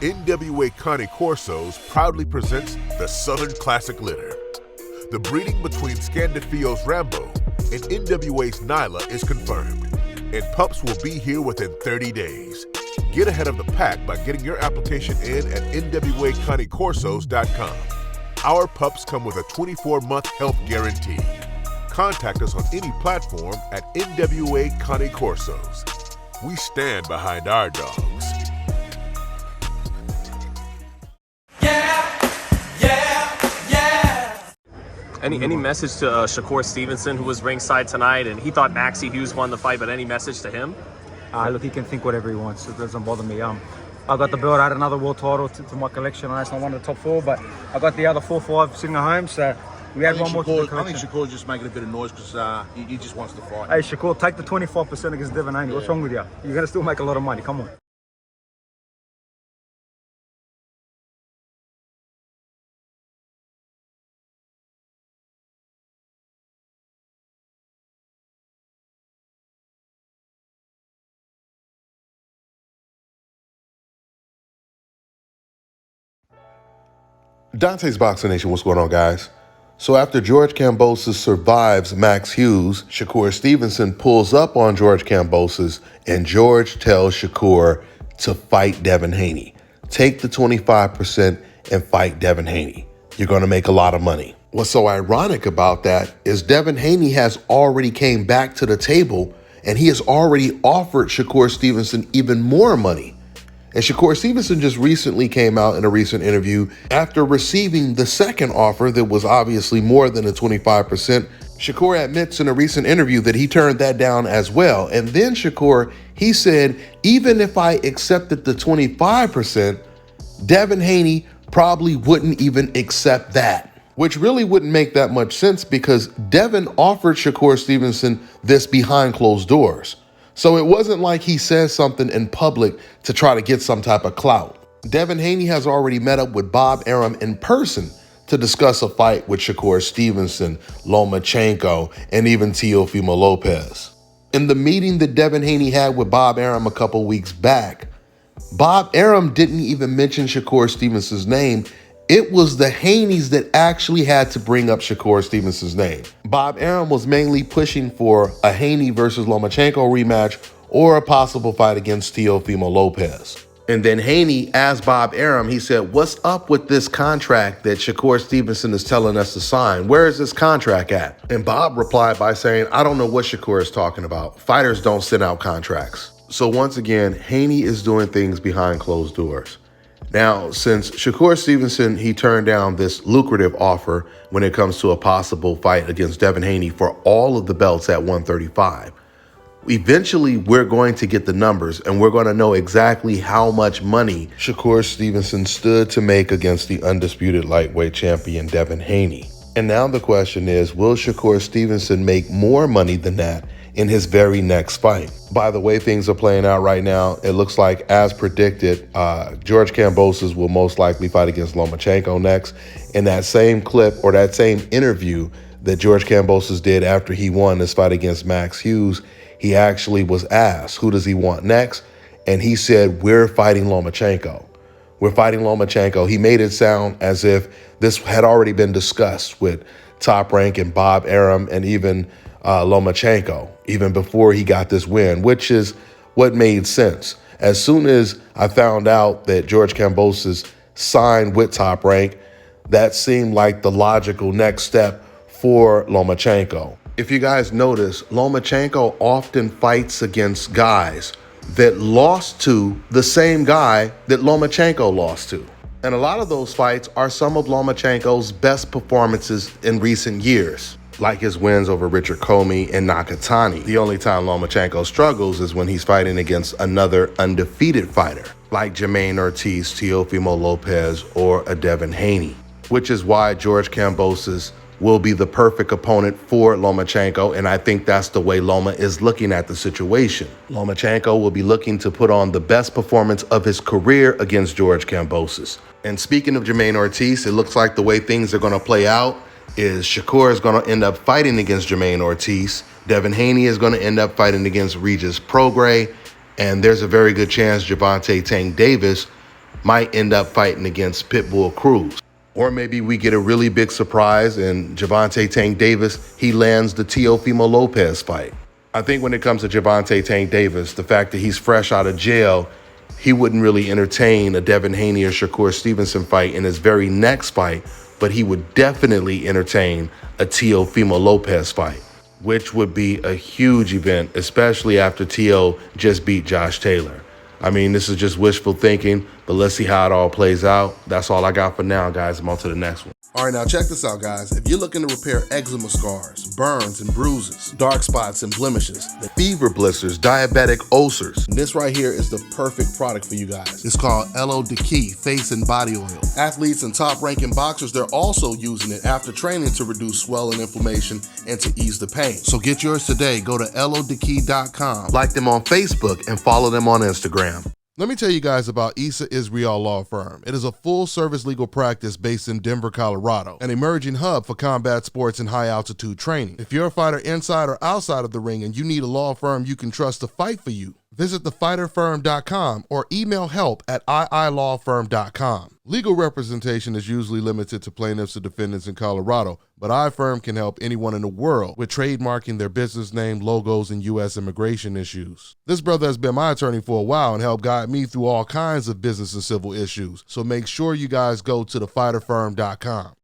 NWA Kambosos proudly presents the Southern Classic Litter. The breeding between Scandafio's Rambo and NWA's Nyla is confirmed, and pups will be here within 30 days. Get ahead of the pack by getting your application in at nwakambosos.com. Our pups come with a 24-month health guarantee. Contact us on any platform at NWA Kambosos. We stand behind our dogs. Any message to Shakur Stevenson, who was ringside tonight, and he thought Maxie Hughes won the fight, but any message to him? Look, he can think whatever he wants. It doesn't bother me. I got the belt. I had another world title to my collection, and that's not one of the top four, but I got the other 4-5 sitting at home, so we had one more to the collection. I think Shakur's just making a bit of noise because he just wants to fight. Hey, Shakur, take the 25% against Devin Haney. What's wrong with you? You're going to still make a lot of money. Come on. Dante's Boxing Nation, what's going on, guys? So after George Kambosos survives Max Hughes, Shakur Stevenson pulls up on George Kambosos, and George tells Shakur to fight Devin Haney. Take the 25% and fight Devin Haney. You're going to make a lot of money. What's so ironic about that is Devin Haney has already came back to the table, and he has already offered Shakur Stevenson even more money. And Shakur Stevenson just recently came out in a recent interview after receiving the second offer that was obviously more than the 25%. Shakur admits in a recent interview that he turned that down as well. And then Shakur, he said, even if I accepted the 25%, Devin Haney probably wouldn't even accept that, which really wouldn't make that much sense because Devin offered Shakur Stevenson this behind closed doors. So it wasn't like he says something in public to try to get some type of clout. Devin Haney has already met up with Bob Arum in person to discuss a fight with Shakur Stevenson, Lomachenko, and even Teofimo Lopez. In the meeting that Devin Haney had with Bob Arum a couple weeks back, Bob Arum didn't even mention Shakur Stevenson's name. It was the Haneys that actually had to bring up Shakur Stevenson's name. Bob Arum was mainly pushing for a Haney versus Lomachenko rematch or a possible fight against Teofimo Lopez. And then Haney asked Bob Arum, he said, what's up with this contract that Shakur Stevenson is telling us to sign? Where is this contract at? And Bob replied by saying, I don't know what Shakur is talking about. Fighters don't send out contracts. So once again, Haney is doing things behind closed doors. Now, since Shakur Stevenson, he turned down this lucrative offer when it comes to a possible fight against Devin Haney for all of the belts at 135, eventually we're going to get the numbers and we're going to know exactly how much money Shakur Stevenson stood to make against the undisputed lightweight champion Devin Haney. And now the question is, will Shakur Stevenson make more money than that in his very next fight? By the way things are playing out right now, it looks like, as predicted, George Kambosos will most likely fight against Lomachenko next. In that same clip or that same interview that George Kambosos did after he won this fight against Max Hughes, he actually was asked, who does he want next? And he said, we're fighting Lomachenko. We're fighting Lomachenko. He made it sound as if this had already been discussed with Top Rank and Bob Arum and even Lomachenko, even before he got this win, which is what made sense. As soon as I found out that George Kambosos signed with Top Rank, that seemed like the logical next step for Lomachenko. If you guys notice, Lomachenko often fights against guys that lost to the same guy that Lomachenko lost to. And a lot of those fights are some of Lomachenko's best performances in recent years, like his wins over Richard Comey and Nakatani. The only time Lomachenko struggles is when he's fighting against another undefeated fighter, like Jermaine Ortiz, Teofimo Lopez, or a Devin Haney, which is why George Kambosos will be the perfect opponent for Lomachenko, and I think that's the way Loma is looking at the situation. Lomachenko will be looking to put on the best performance of his career against George Kambosos. And speaking of Jermaine Ortiz, it looks like the way things are going to play out is Shakur is going to end up fighting against Jermaine Ortiz. Devin Haney is going to end up fighting against Regis Prograis. And there's a very good chance Gervonta Tank Davis might end up fighting against Pitbull Cruz. Or maybe we get a really big surprise and Gervonta Tank Davis, he lands the Teofimo Lopez fight. I think when it comes to Gervonta Tank Davis, the fact that he's fresh out of jail, he wouldn't really entertain a Devin Haney or Shakur Stevenson fight in his very next fight, but he would definitely entertain a Teofimo Lopez fight, which would be a huge event, especially after Teo just beat Josh Taylor. I mean, this is just wishful thinking, but let's see how it all plays out. That's all I got for now, guys. I'm on to the next one. All right, now check this out, guys. If you're looking to repair eczema scars, burns and bruises, dark spots and blemishes, Fever blisters, diabetic ulcers. this right here is the perfect product for you guys. It's called Elo Diki Face and Body Oil. Athletes and top-ranking boxers, they're also using it after training to reduce swelling, inflammation, and to ease the pain. So get yours today. Go to elodiki.com. Like them on Facebook and follow them on Instagram. Let me tell you guys about Issa Israel Law Firm. It is a full-service legal practice based in Denver, Colorado, an emerging hub for combat sports and high-altitude training. If you're a fighter inside or outside of the ring and you need a law firm you can trust to fight for you, visit thefighterfirm.com or email help@iilawfirm.com. Legal representation is usually limited to plaintiffs or defendants in Colorado, but iFirm can help anyone in the world with trademarking their business name, logos, and U.S. immigration issues. This brother has been my attorney for a while and helped guide me through all kinds of business and civil issues, so make sure you guys go to thefighterfirm.com.